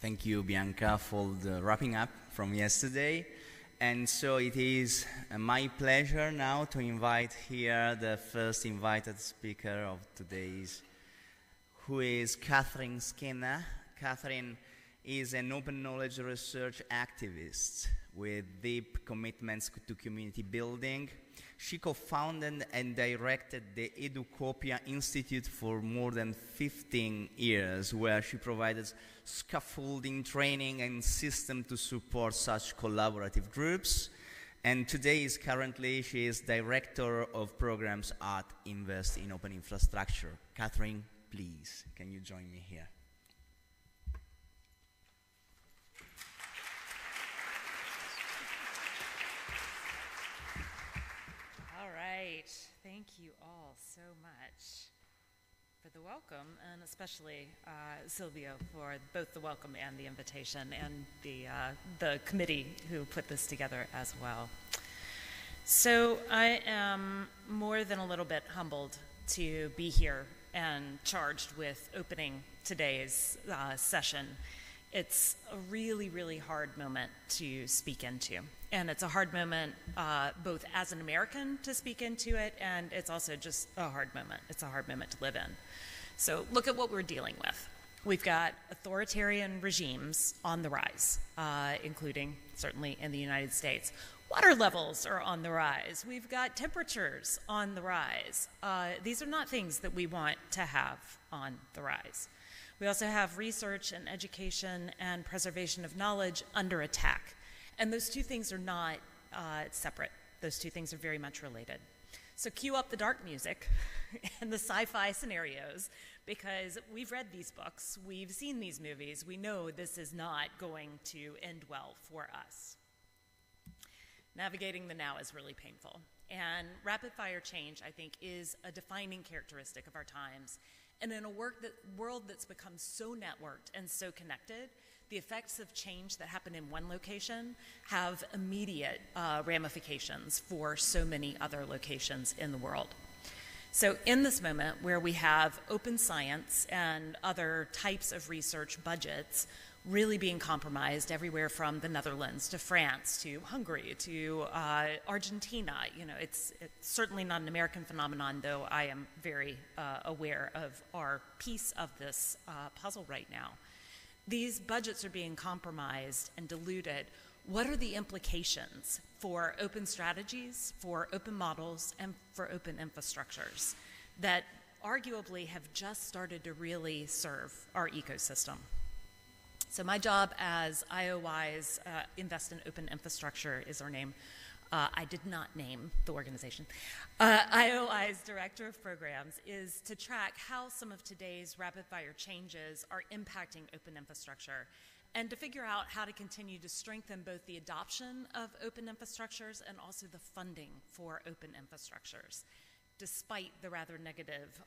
Thank you, Bianca, for the wrapping up from yesterday. And so it is my pleasure now to invite here the first invited speaker of today's, who is Katherine Skinner. Katherine is an open knowledge research activist with deep commitments to community building. She co-founded and directed the Educopia Institute for more than 15 years, where she provided scaffolding training and system to support such collaborative groups. And today she is director of programs at Invest in Open Infrastructure. Katherine, please, can you join me here? Thank you all so much for the welcome, and especially Silvio for both the welcome and the invitation, and the committee who put this together as well. So I am more than a little bit humbled to be here and charged with opening today's session. It's a really, really hard moment to speak into. And it's a hard moment both as an American to speak into it, and it's also just a hard moment. It's a hard moment to live in. So look at what we're dealing with. We've got authoritarian regimes on the rise, including certainly in the United States. Water levels are on the rise. We've got temperatures on the rise. These are not things that we want to have on the rise. We also have research and education and preservation of knowledge under attack. And those two things are not separate. Those two things are very much related. So cue up the dark music and the sci-fi scenarios, because we've read these books, we've seen these movies, we know this is not going to end well for us. Navigating the now is really painful. And rapid fire change, I think, is a defining characteristic of our times. And in a world that's become so networked and so connected, the effects of change that happen in one location have immediate ramifications for so many other locations in the world. So in this moment where we have open science and other types of research budgets really being compromised everywhere from the Netherlands to France to Hungary to Argentina. You know, it's certainly not an American phenomenon, though I am very aware of our piece of this puzzle right now. These budgets are being compromised and diluted. What are the implications for open strategies, for open models, and for open infrastructures that arguably have just started to really serve our ecosystem? So my job as IOI's Invest in Open Infrastructure is our name. I did not name the organization. IOI's Director of Programs is to track how some of today's rapid fire changes are impacting open infrastructure, and to figure out how to continue to strengthen both the adoption of open infrastructures and also the funding for open infrastructures, despite the rather negative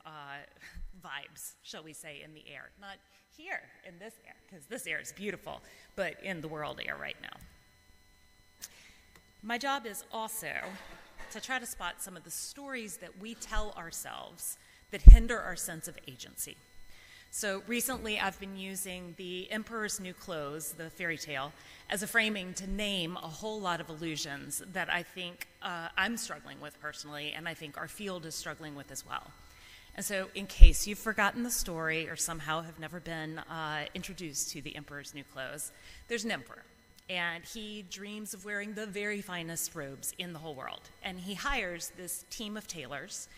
vibes, shall we say, in the air. Not here in this air, because this air is beautiful, but in the world air right now. My job is also to try to spot some of the stories that we tell ourselves that hinder our sense of agency. So recently I've been using The Emperor's New Clothes, the fairy tale, as a framing to name a whole lot of illusions that I think I'm struggling with personally, and I think our field is struggling with as well. And so in case you've forgotten the story or somehow have never been introduced to The Emperor's New Clothes, there's an emperor. And he dreams of wearing the very finest robes in the whole world. And he hires this team of tailors,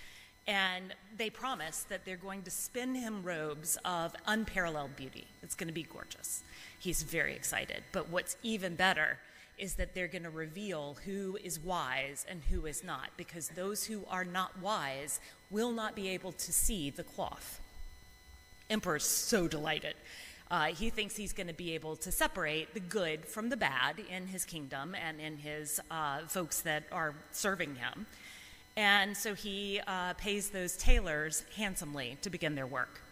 and they promise that they're going to spin him robes of unparalleled beauty. It's going to be gorgeous. He's very excited. But what's even better is that they're going to reveal who is wise and who is not, because those who are not wise will not be able to see the cloth. Emperor's so delighted. He thinks he's going to be able to separate the good from the bad in his kingdom and in his folks that are serving him. And so he pays those tailors handsomely to begin their work.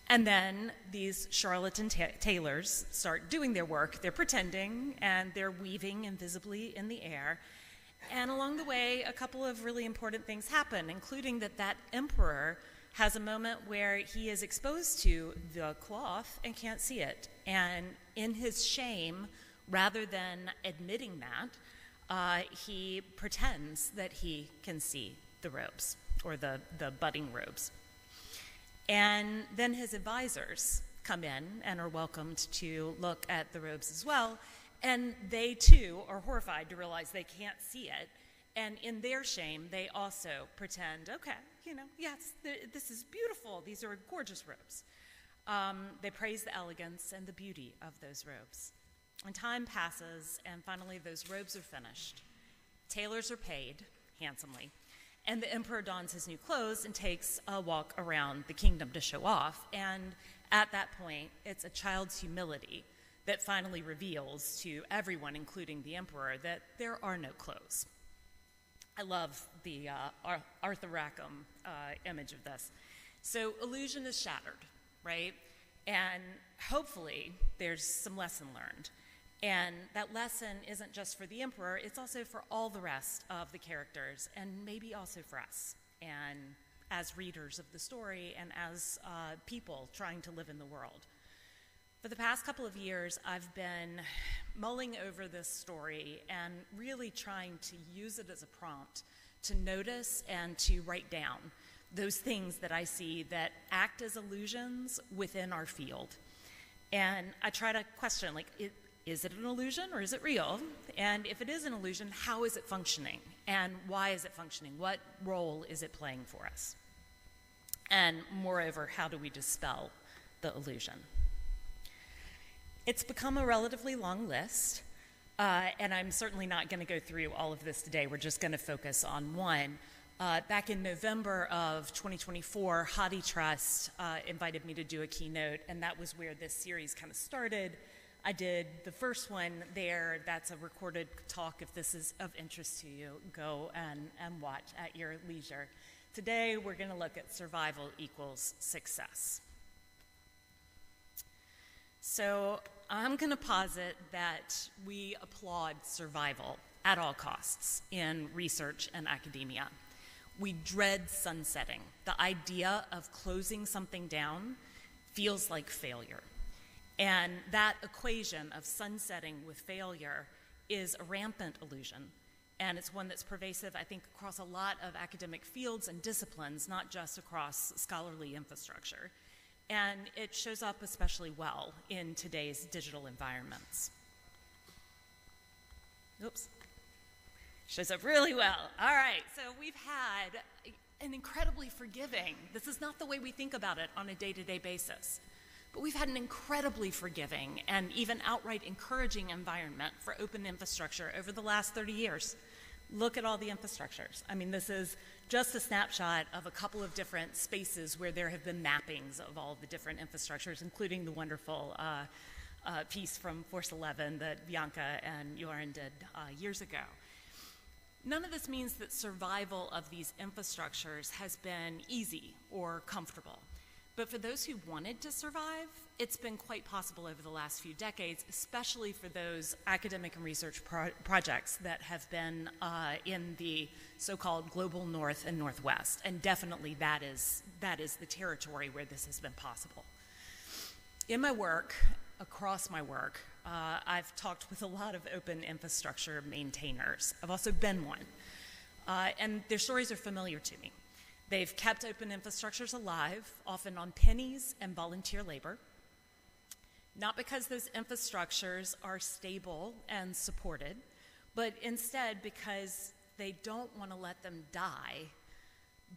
And then these charlatan tailors start doing their work. They're pretending, and they're weaving invisibly in the air. And along the way, a couple of really important things happen, including that emperor has a moment where he is exposed to the cloth and can't see it. And in his shame, rather than admitting that, he pretends that he can see the robes, or the budding robes. And then his advisors come in and are welcomed to look at the robes as well. And they too are horrified to realize they can't see it. And in their shame, they also pretend, okay, yes, this is beautiful. These are gorgeous robes. They praise the elegance and the beauty of those robes. And time passes, and finally those robes are finished. Tailors are paid handsomely, and the emperor dons his new clothes and takes a walk around the kingdom to show off. And at that point, it's a child's humility that finally reveals to everyone, including the emperor, that there are no clothes. I love the Arthur Rackham image of this. So illusion is shattered, right? And hopefully there's some lesson learned. And that lesson isn't just for the emperor, it's also for all the rest of the characters, and maybe also for us, and as readers of the story, and as people trying to live in the world. For the past couple of years, I've been mulling over this story and really trying to use it as a prompt to notice and to write down those things that I see that act as illusions within our field. And I try to question, is it an illusion or is it real? And if it is an illusion, how is it functioning? And why is it functioning? What role is it playing for us? And moreover, how do we dispel the illusion? It's become a relatively long list, and I'm certainly not going to go through all of this today. We're just going to focus on one. Back in November of 2024, Hadi Trust invited me to do a keynote, and that was where this series kind of started. I did the first one there. That's a recorded talk. If this is of interest to you, go and watch at your leisure. Today, we're going to look at survival equals success. So I'm going to posit that we applaud survival at all costs in research and academia. We dread sunsetting. The idea of closing something down feels like failure. And that equation of sunsetting with failure is a rampant illusion. And it's one that's pervasive, I think, across a lot of academic fields and disciplines, not just across scholarly infrastructure. And it shows up especially well in today's digital environments. Oops. Shows up really well. All right, so we've had an incredibly forgiving, this is not the way we think about it on a day-to-day basis, but we've had an incredibly forgiving and even outright encouraging environment for open infrastructure over the last 30 years. Look at all the infrastructures. I mean, this is just a snapshot of a couple of different spaces where there have been mappings of all the different infrastructures, including the wonderful piece from Force 11 that Bianca and Joran did years ago. None of this means that survival of these infrastructures has been easy or comfortable. But for those who wanted to survive, it's been quite possible over the last few decades, especially for those academic and research projects that have been in the so-called global north and northwest. And definitely that is the territory where this has been possible. In my work, across my work, I've talked with a lot of open infrastructure maintainers. I've also been one. And their stories are familiar to me. They've kept open infrastructures alive, often on pennies and volunteer labor, not because those infrastructures are stable and supported, but instead because they don't want to let them die,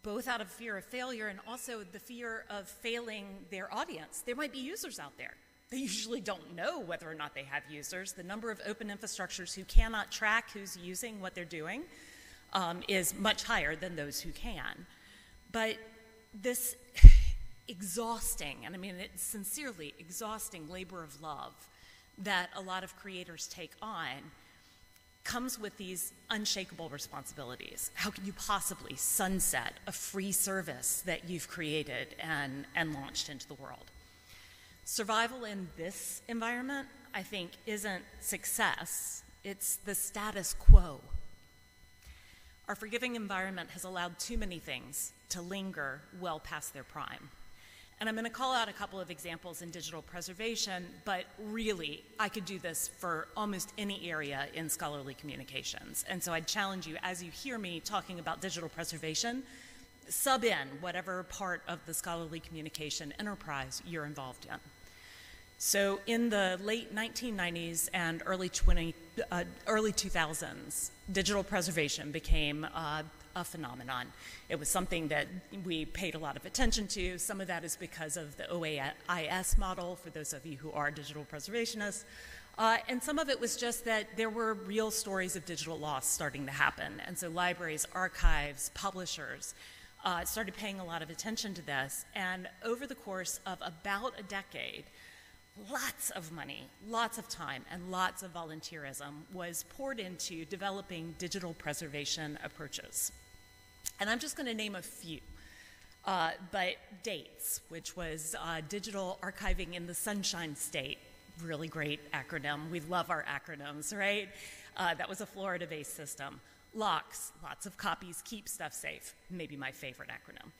both out of fear of failure and also the fear of failing their audience. There might be users out there. They usually don't know whether or not they have users. The number of open infrastructures who cannot track who's using what they're doing is much higher than those who can. But this exhausting, and I mean it's sincerely exhausting labor of love that a lot of creators take on comes with these unshakable responsibilities. How can you possibly sunset a free service that you've created and launched into the world? Survival in this environment, I think, isn't success, it's the status quo. Our forgiving environment has allowed too many things to linger well past their prime. And I'm going to call out a couple of examples in digital preservation, but really, I could do this for almost any area in scholarly communications. And so I'd challenge you, as you hear me talking about digital preservation, sub in whatever part of the scholarly communication enterprise you're involved in. So in the late 1990s and early 2000s, digital preservation became a phenomenon. It was something that we paid a lot of attention to. Some of that is because of the OAIS model, for those of you who are digital preservationists. And some of it was just that there were real stories of digital loss starting to happen. And so libraries, archives, publishers started paying a lot of attention to this. And over the course of about a decade, lots of money, lots of time, and lots of volunteerism was poured into developing digital preservation approaches. And I'm just going to name a few. But DATES, which was Digital Archiving in the Sunshine State, really great acronym. We love our acronyms, right? That was a Florida-based system. LOCKS, lots of copies, keep stuff safe, maybe my favorite acronym.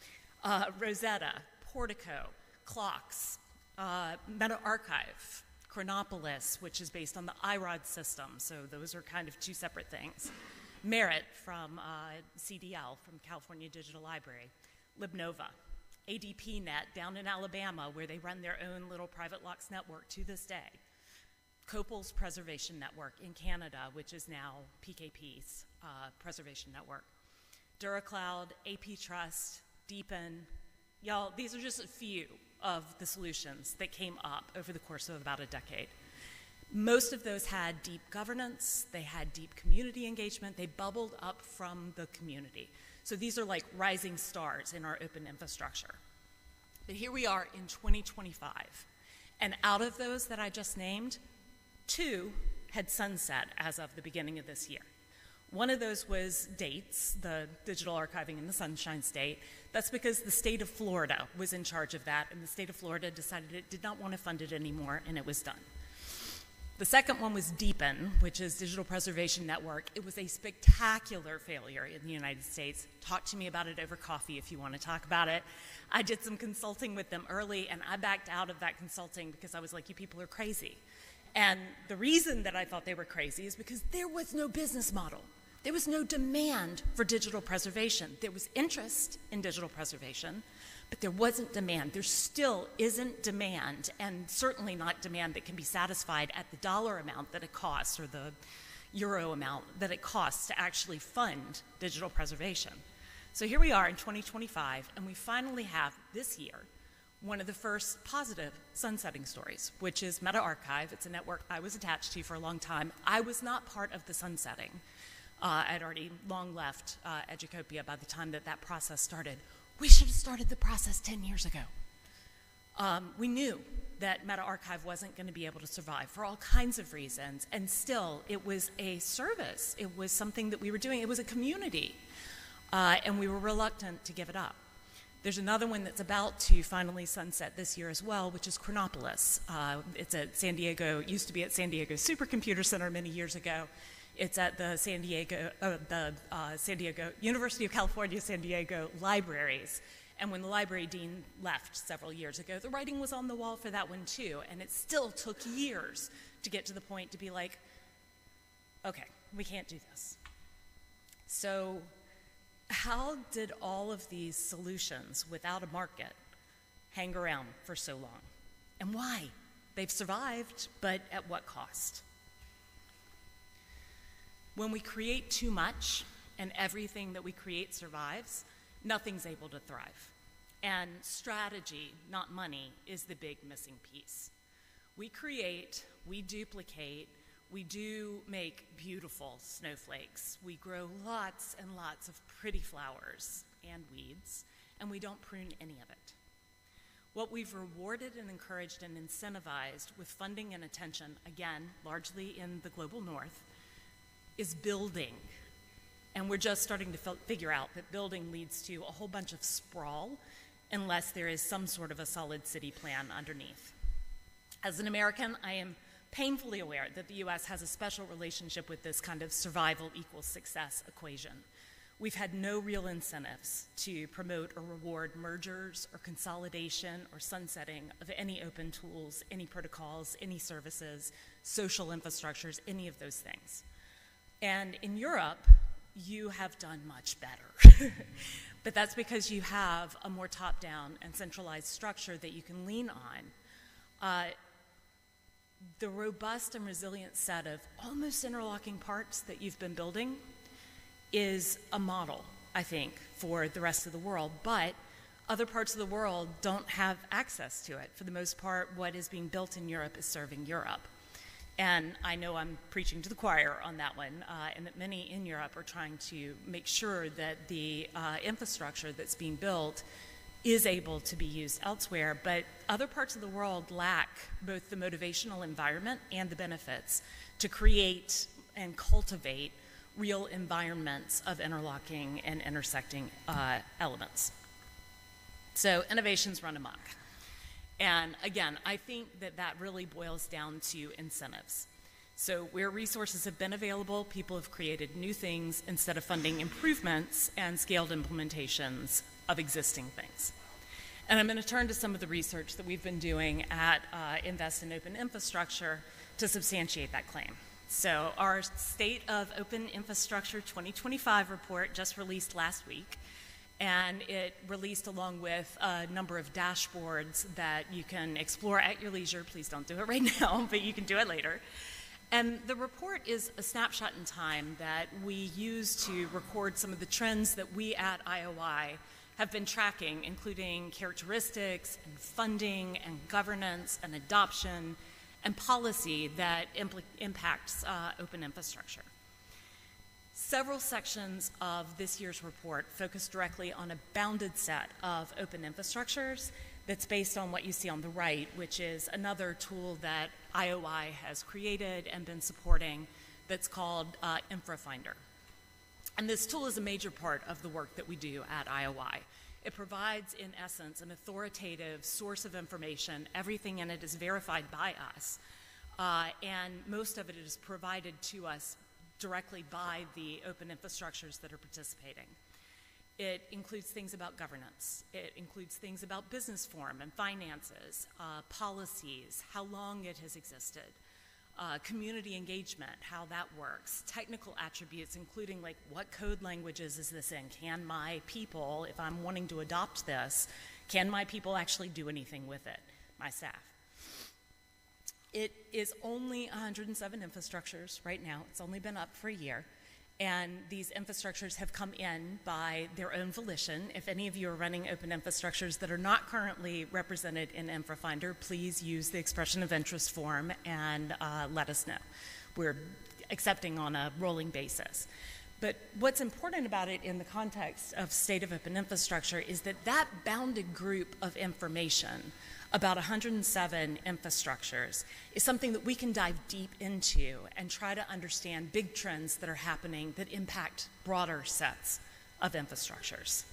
Rosetta, Portico, CLOCKS, MetaArchive, Chronopolis, which is based on the IROD system, so those are kind of two separate things. Merit from CDL, from California Digital Library. Libnova, ADPNet down in Alabama, where they run their own little private LOCKS network to this day. Copal's Preservation Network in Canada, which is now PKP's preservation network. DuraCloud, AP Trust, Deepin. Y'all, these are just a few of the solutions that came up over the course of about a decade. Most of those had deep governance, they had deep community engagement, they bubbled up from the community. So these are like rising stars in our open infrastructure. But here we are in 2025, and out of those that I just named, 2 had sunset as of the beginning of this year. One of those was DATES, the Digital Archiving in the Sunshine State. That's because the state of Florida was in charge of that, and the state of Florida decided it did not want to fund it anymore, and it was done. The second one was Deepin, which is Digital Preservation Network. It was a spectacular failure in the United States. Talk to me about it over coffee if you want to talk about it. I did some consulting with them early, and I backed out of that consulting because I was like, you people are crazy. And the reason that I thought they were crazy is because there was no business model. There was no demand for digital preservation. There was interest in digital preservation, but there wasn't demand. There still isn't demand, and certainly not demand that can be satisfied at the dollar amount that it costs or the euro amount that it costs to actually fund digital preservation. So here we are in 2025, and we finally have this year one of the first positive sunsetting stories, which is MetaArchive. It's a network I was attached to for a long time. I was not part of the sunsetting. I'd already long left Educopia by the time that that process started. We should have started the process 10 years ago. We knew that MetaArchive wasn't going to be able to survive for all kinds of reasons, and still, it was a service. It was something that we were doing. It was a community, and we were reluctant to give it up. There's another one that's about to finally sunset this year as well, which is Chronopolis. It's at San Diego, it used to be at San Diego Supercomputer Center many years ago. It's at the San Diego University of California, San Diego libraries. And when the library dean left several years ago, the writing was on the wall for that one too. And it still took years to get to the point to be like, okay, we can't do this. So how did all of these solutions without a market hang around for so long? And why? They've survived, but at what cost? When we create too much and everything that we create survives, nothing's able to thrive. And strategy, not money, is the big missing piece. We create, we duplicate, we do make beautiful snowflakes. We grow lots and lots of pretty flowers and weeds, and we don't prune any of it. What we've rewarded and encouraged and incentivized with funding and attention, again, largely in the global north, is building. And we're just starting to figure out that building leads to a whole bunch of sprawl unless there is some sort of a solid city plan underneath. As an American, I am painfully aware that the US has a special relationship with this kind of survival equals success equation. we've had no real incentives to promote or reward mergers or consolidation or sunsetting of any open tools, any protocols, any services, social infrastructures, any of those things. And in Europe, you have done much better. But that's because you have a more top-down and centralized structure that you can lean on. The robust and resilient set of almost interlocking parts that you've been building is a model, I think, for the rest of the world, but other parts of the world don't have access to it. For the most part, what is being built in Europe is serving Europe. And I know I'm preaching to the choir on that one, and that many in Europe are trying to make sure that the infrastructure that's being built is able to be used elsewhere, but other parts of the world lack both the motivational environment and the benefits to create and cultivate real environments of interlocking and intersecting elements. So innovations run amok. And again, I think that that really boils down to incentives. So where resources have been available, people have created new things instead of funding improvements and scaled implementations of existing things. And I'm going to turn to some of the research that we've been doing at Invest in Open Infrastructure to substantiate that claim. So our State of Open Infrastructure 2025 report just released last week, and it released along with a number of dashboards that you can explore at your leisure. Please don't do it right now, but you can do it later. And the report is a snapshot in time that we use to record some of the trends that we at IOI have been tracking, including characteristics and funding and governance and adoption and policy that impacts open infrastructure. Several sections of this year's report focus directly on a bounded set of open infrastructures that's based on what you see on the right, which is another tool that IOI has created and been supporting that's called InfraFinder. And this tool is a major part of the work that we do at IOI. It provides, in essence, an authoritative source of information. Everything in it is verified by us, and most of it is provided to us directly by the open infrastructures that are participating. It includes things about governance. It includes things about business form and finances, policies, how long it has existed, community engagement, how that works, technical attributes, including like what code languages is this in? Can my people, if I'm wanting to adopt this, can my people actually do anything with it, my staff? It is only 107 infrastructures right now. It's only been up for a year. And these infrastructures have come in by their own volition. If any of you are running open infrastructures that are not currently represented in InfraFinder, please use the expression of interest form and let us know. We're accepting on a rolling basis. But what's important about it in the context of State of Open Infrastructure is that that bounded group of information, about 107 infrastructures, is something that we can dive deep into and try to understand big trends that are happening that impact broader sets of infrastructures.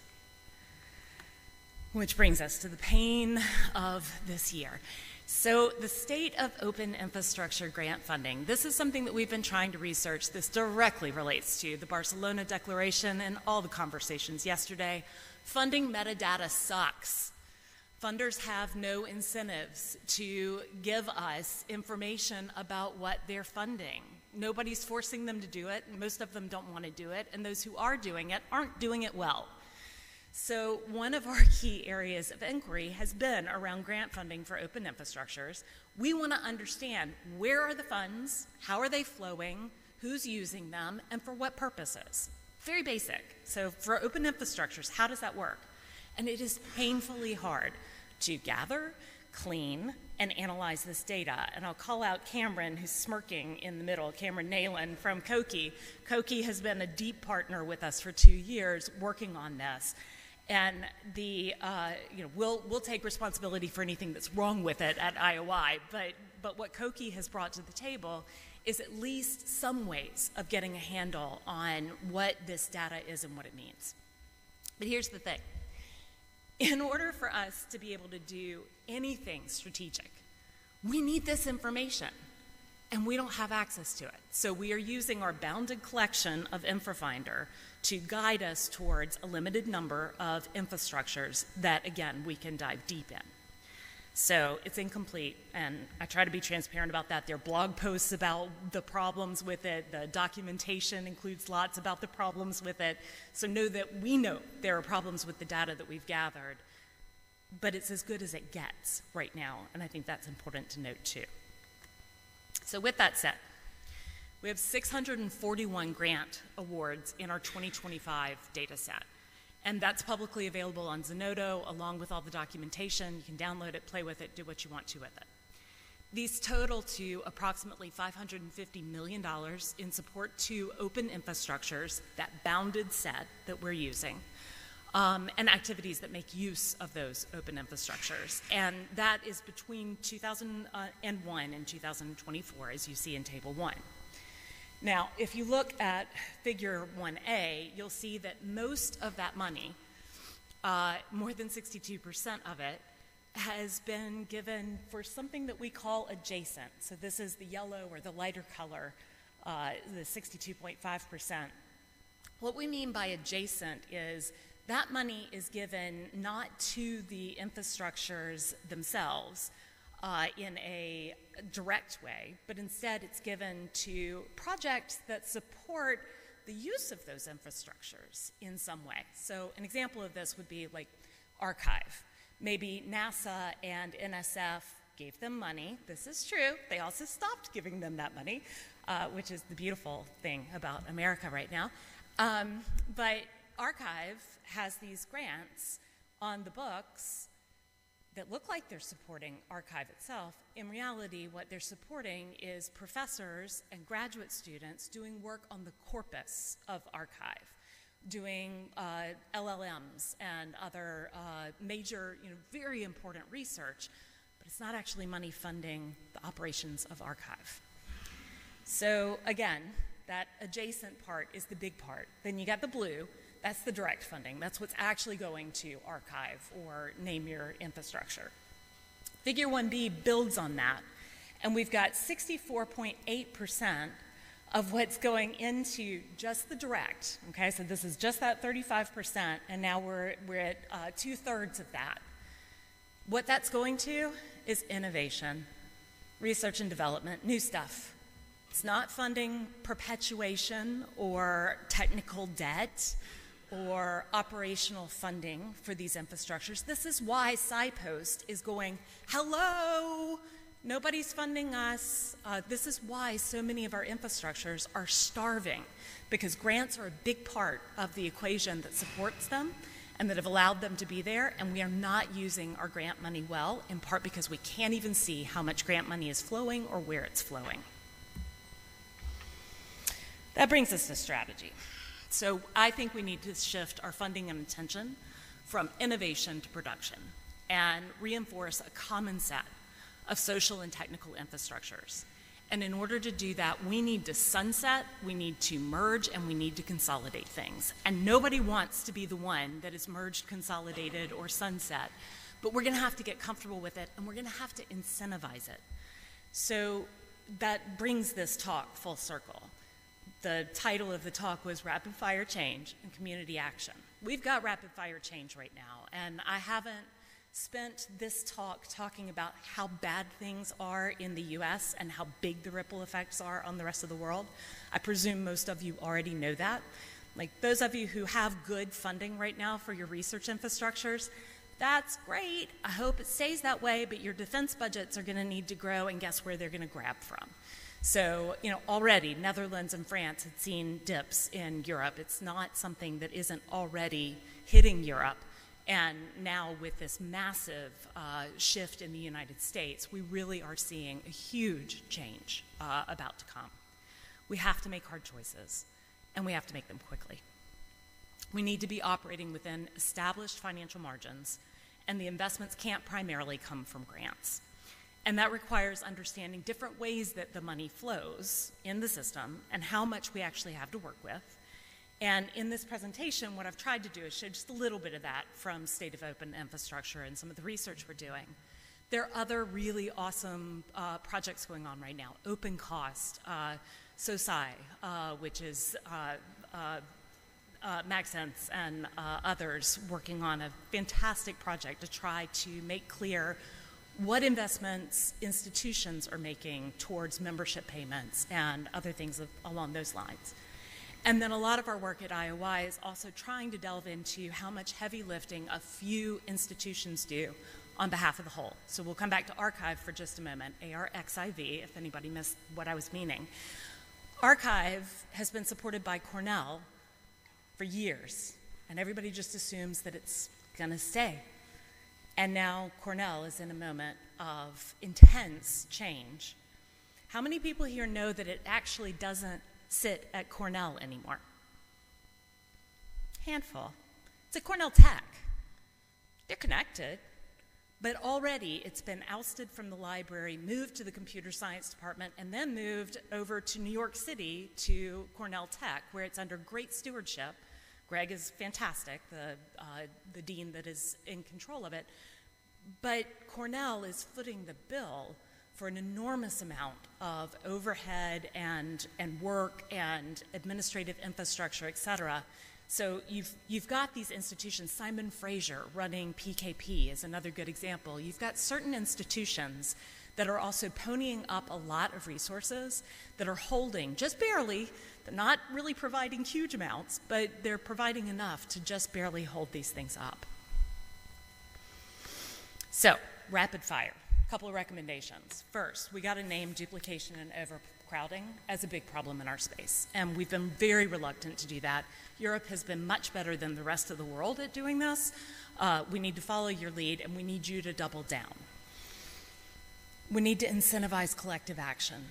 Which brings us to the pain of this year. So the State of Open Infrastructure grant funding, this is something that we've been trying to research. This directly relates to the Barcelona Declaration and all the conversations yesterday. Funding metadata sucks. Funders have no incentives to give us information about what they're funding. Nobody's forcing them to do it, and most of them don't want to do it, and those who are doing it aren't doing it well. So one of our key areas of inquiry has been around grant funding for open infrastructures. We want to understand where are the funds, how are they flowing, who's using them, and for what purposes. Very basic. So for open infrastructures, how does that work? And it is painfully hard to gather, clean, and analyze this data. And I'll call out Cameron, who's smirking in the middle, Cameron Nayland from Koki. Koki has been a deep partner with us for 2 years working on this. And we'll take responsibility for anything that's wrong with it at IOI, but what Koki has brought to the table is at least some ways of getting a handle on what this data is and what it means. But here's the thing. In order for us to be able to do anything strategic, we need this information. and we don't have access to it. So we are using our bounded collection of InfraFinder to guide us towards a limited number of infrastructures that, again, we can dive deep in. So it's incomplete, and I try to be transparent about that. There are blog posts about the problems with it. The documentation includes lots about the problems with it. So know that we know there are problems with the data that we've gathered, but it's as good as it gets right now, and I think that's important to note too. So with that said, we have 641 grant awards in our 2025 data set. And that's publicly available on Zenodo, along with all the documentation. You can download it, play with it, do what you want to with it. These total to approximately $550 million in support to open infrastructures, that bounded set that we're using, and activities that make use of those open infrastructures. And that is between 2001 and 2024, as you see in Table 1. Now, if you look at Figure 1A, you'll see that most of that money, more than 62% of it, has been given for something that we call adjacent. So this is the yellow or the lighter color, the 62.5%. What we mean by adjacent is that money is given not to the infrastructures themselves, in a direct way, but instead it's given to projects that support the use of those infrastructures in some way. So an example of this would be like archive. Maybe NASA and NSF gave them money. This is true. They also stopped giving them that money, which is the beautiful thing about America right now. But archive has these grants on the books that look like they're supporting archive itself. In reality, what they're supporting is professors and graduate students doing work on the corpus of archive, doing LLMs and other major, very important research, but it's not actually money funding the operations of archive. So again, that adjacent part is the big part. Then you got the blue. That's the direct funding. That's what's actually going to archive or name your infrastructure. Figure 1B builds on that, and we've got 64.8% of what's going into just the direct. Okay, so this is just that 35%, and now we're at 2/3 of that. What that's going to is innovation, research and development, new stuff. It's not funding perpetuation or technical debt or operational funding for these infrastructures. This is why SciPost is going, hello, nobody's funding us. This is why so many of our infrastructures are starving, because grants are a big part of the equation that supports them and that have allowed them to be there, and we are not using our grant money well, in part because we can't even see how much grant money is flowing or where it's flowing. That brings us to strategy. So I think we need to shift our funding and attention from innovation to production and reinforce a common set of social and technical infrastructures. And in order to do that, we need to sunset, we need to merge, and we need to consolidate things. And nobody wants to be the one that is merged, consolidated, or sunset, but we're gonna have to get comfortable with it, and we're gonna have to incentivize it. So that brings this talk full circle. The title of the talk was Rapid Fire Change and Community Action. We've got rapid fire change right now, and I haven't spent this talk talking about how bad things are in the US and how big the ripple effects are on the rest of the world. I presume most of you already know that. Like those of you who have good funding right now for your research infrastructures, that's great. I hope it stays that way, but your defense budgets are gonna need to grow, and guess where they're gonna grab from? So, already Netherlands and France had seen dips in Europe. It's not something that isn't already hitting Europe. And now with this massive shift in the United States, we really are seeing a huge change about to come. We have to make hard choices, and we have to make them quickly. We need to be operating within established financial margins, and the investments can't primarily come from grants. And that requires understanding different ways that the money flows in the system and how much we actually have to work with. And in this presentation, what I've tried to do is show just a little bit of that from State of Open Infrastructure and some of the research we're doing. There are other really awesome projects going on right now. Open Cost, SOSI, which is Maxence and others working on a fantastic project to try to make clear what investments institutions are making towards membership payments and other things along those lines. And then a lot of our work at IOI is also trying to delve into how much heavy lifting a few institutions do on behalf of the whole. So we'll come back to Archive for just a moment, ARXIV, if anybody missed what I was meaning. Archive has been supported by Cornell for years, and everybody just assumes that it's gonna stay. And now Cornell is in a moment of intense change. How many people here know that it actually doesn't sit at Cornell anymore? Handful. It's at Cornell Tech. They're connected, but already it's been ousted from the library, moved to the computer science department, and then moved over to New York City to Cornell Tech, where it's under great stewardship. Greg is fantastic, the dean that is in control of it. But Cornell is footing the bill for an enormous amount of overhead and work and administrative infrastructure, et cetera. So you've got these institutions. Simon Fraser running PKP is another good example. You've got certain institutions that are also ponying up a lot of resources that are holding just barely. They're not really providing huge amounts, but they're providing enough to just barely hold these things up. So, rapid fire. A couple of recommendations. First, we got to name duplication and overcrowding as a big problem in our space, and we've been very reluctant to do that. Europe has been much better than the rest of the world at doing this. We need to follow your lead, and we need you to double down. We need to incentivize collective action,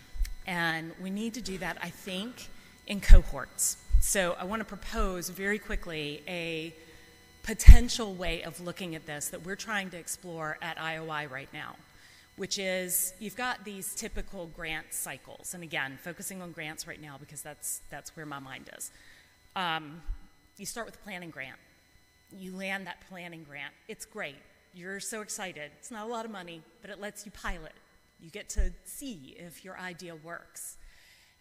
and we need to do that, I think, in cohorts. So I want to propose very quickly a potential way of looking at this that we're trying to explore at IOI right now, which is you've got these typical grant cycles, and again, focusing on grants right now because that's where my mind is. You start with a planning grant. You land that planning grant. It's great. You're so excited. It's not a lot of money, but it lets you pilot. You get to see if your idea works.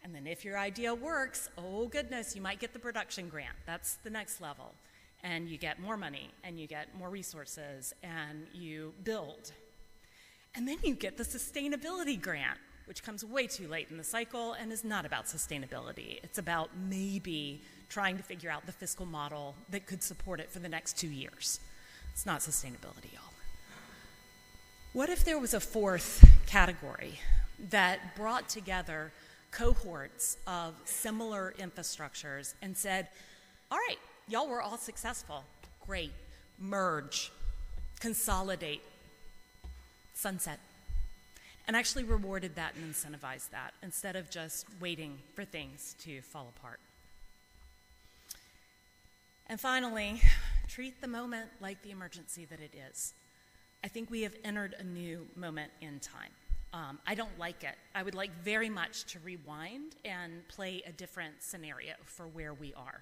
And then if your idea works, oh goodness, you might get the production grant. That's the next level. And you get more money, and you get more resources, and you build. And then you get the sustainability grant, which comes way too late in the cycle and is not about sustainability. It's about maybe trying to figure out the fiscal model that could support it for the next 2 years. It's not sustainability, y'all. What if there was a fourth category that brought together cohorts of similar infrastructures and said, all right, y'all were all successful. Great. Merge. Consolidate. Sunset. And actually rewarded that and incentivized that instead of just waiting for things to fall apart. And finally, treat the moment like the emergency that it is. I think we have entered a new moment in time. I don't like it. I would like very much to rewind and play a different scenario for where we are.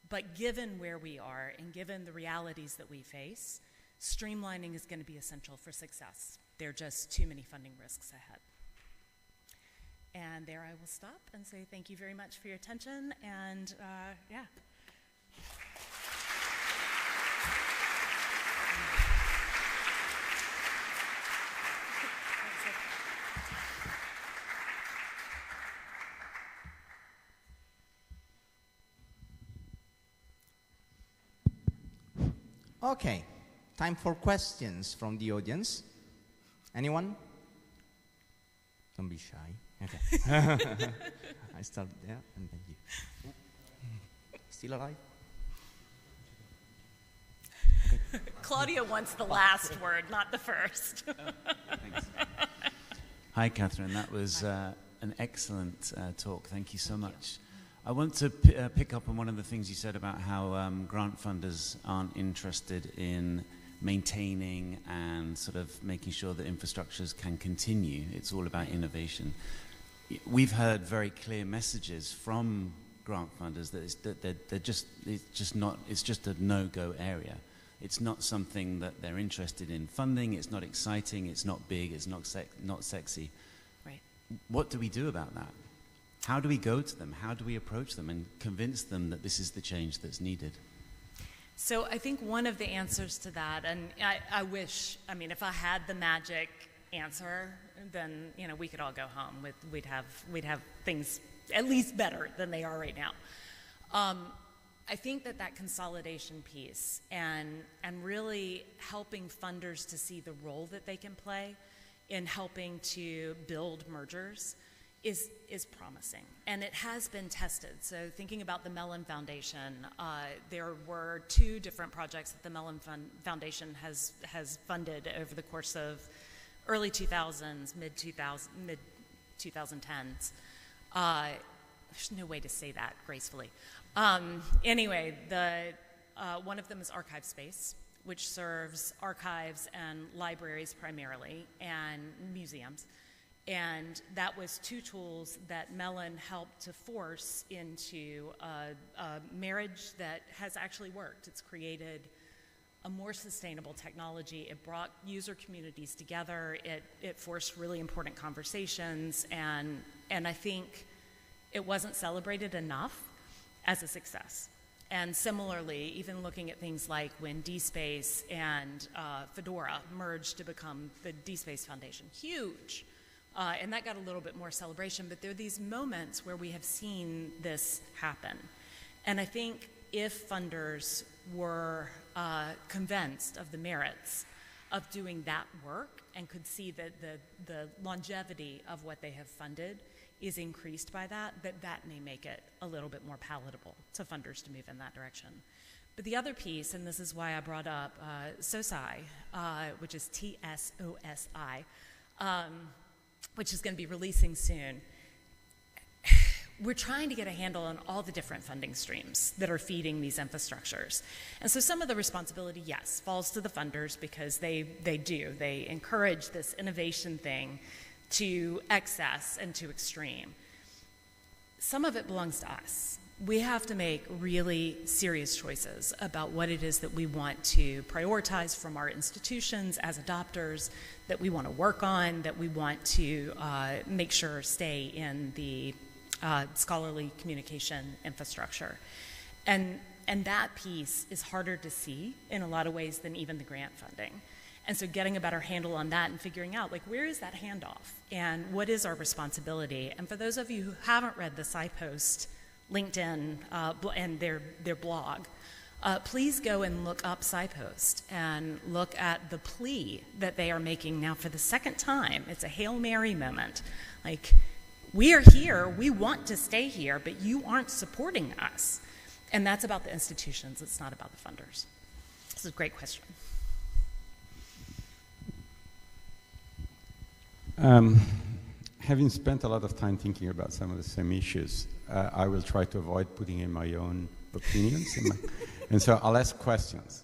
But given where we are and given the realities that we face, streamlining is going to be essential for success. There are just too many funding risks ahead. And there I will stop and say thank you very much for your attention, and yeah. Okay, time for questions from the audience. Anyone? Don't be shy. Okay. I start there, and then you. Still alive? Okay. Claudia wants the last word, not the first. Thanks. Hi, Catherine. That was an excellent talk. Thank you so much. I want to pick up on one of the things you said about how grant funders aren't interested in maintaining and sort of making sure that infrastructures can continue. It's all about innovation. We've heard very clear messages from grant funders that it's just a no-go area. It's not something that they're interested in funding. It's not exciting. It's not big. It's not sexy. Right. What do we do about that? How do we go to them? How do we approach them and convince them that this is the change that's needed? So I think one of the answers to that, and I wish, I mean, if I had the magic answer, then, you know, we could all go home. We'd have things at least better than they are right now. I think that consolidation piece and really helping funders to see the role that they can play in helping to build mergers is promising, and it has been tested. So thinking about the Mellon Foundation, there were 2 different projects that the Mellon Foundation has funded over the course of early 2000s, mid 2010s. There's no way to say that gracefully. Anyway, one of them is Archive Space, which serves archives and libraries primarily, and museums. And that was 2 tools that Mellon helped to force into a marriage that has actually worked. It's created a more sustainable technology. It brought user communities together. It forced really important conversations, and I think it wasn't celebrated enough as a success. And similarly, even looking at things like when DSpace and Fedora merged to become the DSpace Foundation, huge. And that got a little bit more celebration, but there are these moments where we have seen this happen. And I think if funders were convinced of the merits of doing that work and could see that the longevity of what they have funded is increased by that may make it a little bit more palatable to funders to move in that direction. But the other piece, and this is why I brought up TSOSI, which is TSOSI, which is going to be releasing soon. We're trying to get a handle on all the different funding streams that are feeding these infrastructures. And so some of the responsibility, yes, falls to the funders because they encourage this innovation thing to excess and to extreme. Some of it belongs to us. We have to make really serious choices about what it is that we want to prioritize from our institutions as adopters, that we want to work on, that we want to make sure stay in the scholarly communication infrastructure. And that piece is harder to see in a lot of ways than even the grant funding. And so getting a better handle on that and figuring out, like, where is that handoff? And what is our responsibility? And for those of you who haven't read the SciPost LinkedIn and their blog, please go and look up SciPost and look at the plea that they are making now for the second time. It's a Hail Mary moment. Like, we are here, we want to stay here, but you aren't supporting us. And that's about the institutions, it's not about the funders. This is a great question. Having spent a lot of time thinking about some of the same issues, I will try to avoid putting in my own opinions. And so I'll ask questions.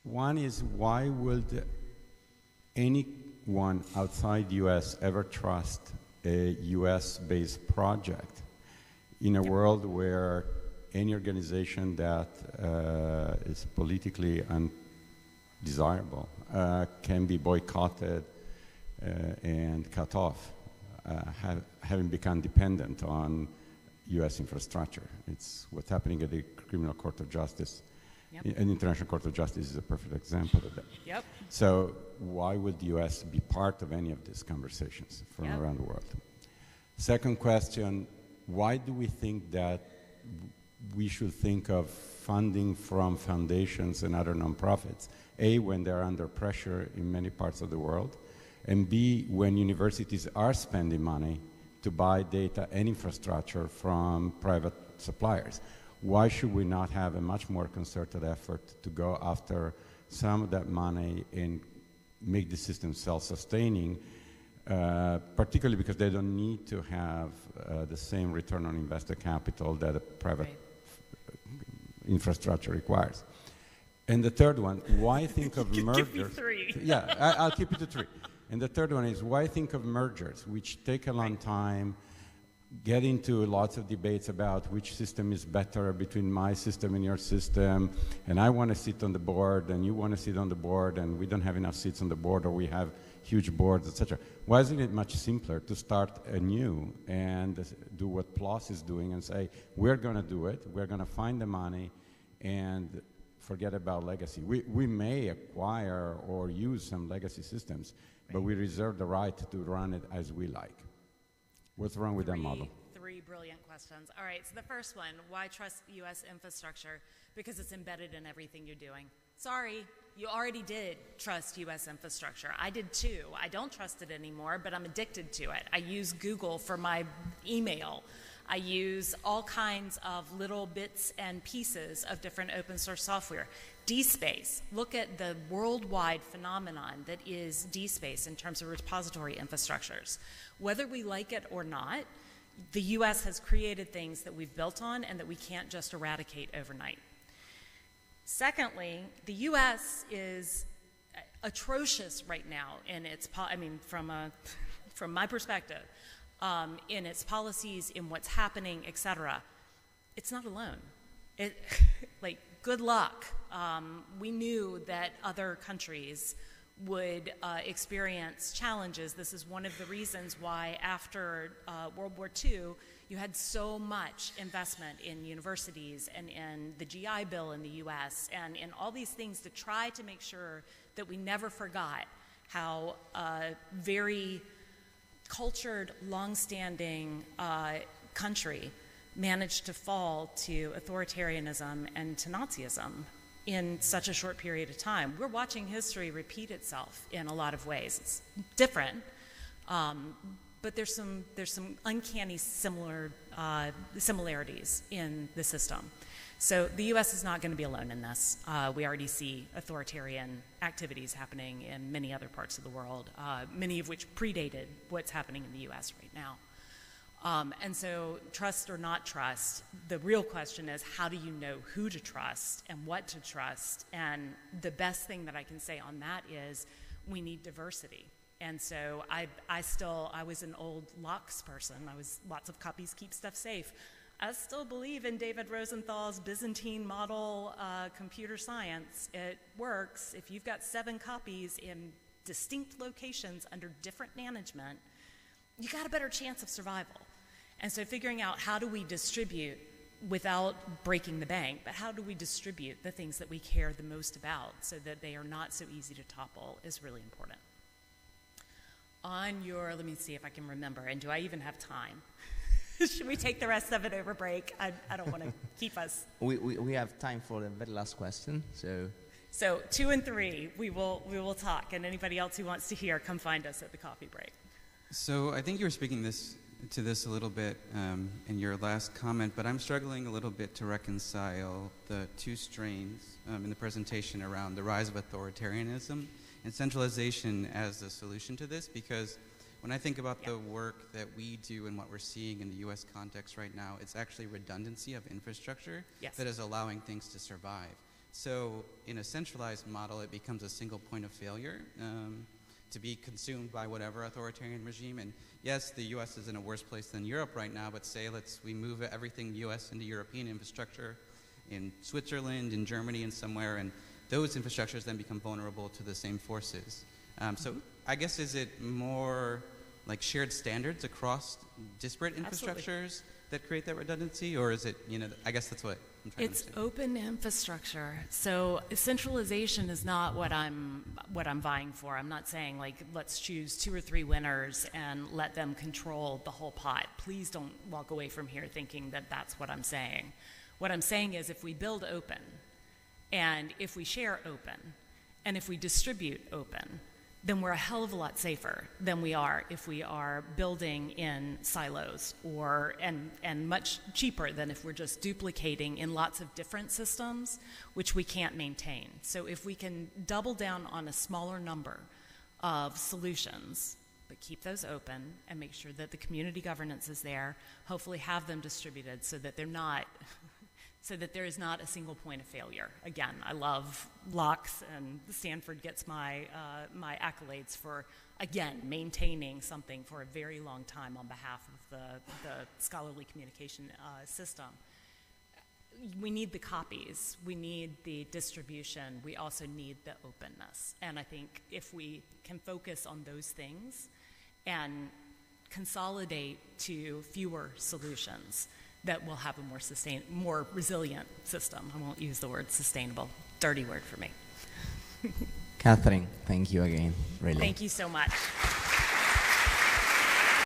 One is, why would anyone outside US ever trust a US-based project in a world where any organization that is politically undesirable can be boycotted and cut off, having become dependent on US infrastructure? It's what's happening at the Criminal Court of Justice. Yep. An International Court of Justice is a perfect example of that. Yep. So why would the US be part of any of these conversations from around the world? Second question, why do we think that we should think of funding from foundations and other nonprofits? A, when they're under pressure in many parts of the world, and B, when universities are spending money to buy data and infrastructure from private suppliers. Why should we not have a much more concerted effort to go after some of that money and make the system self-sustaining, particularly because they don't need to have the same return on invested capital that a private infrastructure requires. And the third one, why think of mergers? Give me 3. Yeah, I'll keep it to 3. And the third one is, why think of mergers, which take a long time, get into lots of debates about which system is better between my system and your system, and I want to sit on the board, and you want to sit on the board, and we don't have enough seats on the board, or we have huge boards, etc. Why isn't it much simpler to start anew and do what PLOS is doing and say, we're going to do it, we're going to find the money, and forget about legacy. We may acquire or use some legacy systems, but we reserve the right to run it as we like. What's wrong with that model? Three brilliant questions. All right, so the first one, why trust U.S. infrastructure? Because it's embedded in everything you're doing. Sorry, you already did trust U.S. infrastructure. I did too. I don't trust it anymore, but I'm addicted to it. I use Google for my email. I use all kinds of little bits and pieces of different open source software. DSpace, look at the worldwide phenomenon that is DSpace in terms of repository infrastructures. Whether we like it or not, the US has created things that we've built on and that we can't just eradicate overnight. Secondly, the US is atrocious right now in its, from my perspective, in its policies, in what's happening, et cetera. It's not alone. Good luck. We knew that other countries would experience challenges. This is one of the reasons why after World War II, you had so much investment in universities and in the GI Bill in the US and in all these things to try to make sure that we never forgot how very cultured, long-standing country managed to fall to authoritarianism and to Nazism in such a short period of time. We're watching history repeat itself in a lot of ways. It's different, but there's some uncanny similarities in the system. So the U.S. is not going to be alone in this. We already see authoritarian activities happening in many other parts of the world, many of which predated what's happening in the U.S. right now. And so trust or not trust, the real question is how do you know who to trust and what to trust? And the best thing that I can say on that is we need diversity. And so I was an old Locke's person. I was lots of copies keep stuff safe. I still believe in David Rosenthal's Byzantine model computer science. It works. If you've got 7 copies in distinct locations under different management, you got a better chance of survival. And so figuring out how do we distribute without breaking the bank, but how do we distribute the things that we care the most about so that they are not so easy to topple is really important. On your, let me see if I can remember, and do I even have time? Should we take the rest of it over break? I don't want to keep us. We have time for the very last question, So 2 and 3, we will talk, and anybody else who wants to hear, come find us at the coffee break. So I think you were speaking to this a little bit in your last comment, but I'm struggling a little bit to reconcile the 2 strains in the presentation around the rise of authoritarianism and centralization as the solution to this, because when I think about the work that we do and what we're seeing in the U.S. context right now, it's actually redundancy of infrastructure that is allowing things to survive. So in a centralized model, it becomes a single point of failure to be consumed by whatever authoritarian regime. And yes, the U.S. is in a worse place than Europe right now, but say we move everything U.S. into European infrastructure in Switzerland, in Germany, and somewhere, and those infrastructures then become vulnerable to the same forces. So I guess is it more like shared standards across disparate infrastructures that create that redundancy, or is it, I guess that's what I'm trying to understand. It's open infrastructure. So centralization is not what I'm vying for. I'm not saying let's choose 2 or 3 winners and let them control the whole pot. Please don't walk away from here thinking that that's what I'm saying. What I'm saying is if we build open, and if we share open, and if we distribute open, then we're a hell of a lot safer than we are if we are building in silos and much cheaper than if we're just duplicating in lots of different systems, which we can't maintain. So if we can double down on a smaller number of solutions, but keep those open and make sure that the community governance is there, hopefully have them distributed so that there is not a single point of failure. Again, I love Locke's, and Stanford gets my accolades for again, maintaining something for a very long time on behalf of the scholarly communication system. We need the copies, we need the distribution, we also need the openness. And I think if we can focus on those things and consolidate to fewer solutions, that will have a more resilient system. I won't use the word sustainable, dirty word for me. Katherine, thank you again, really. Thank you so much.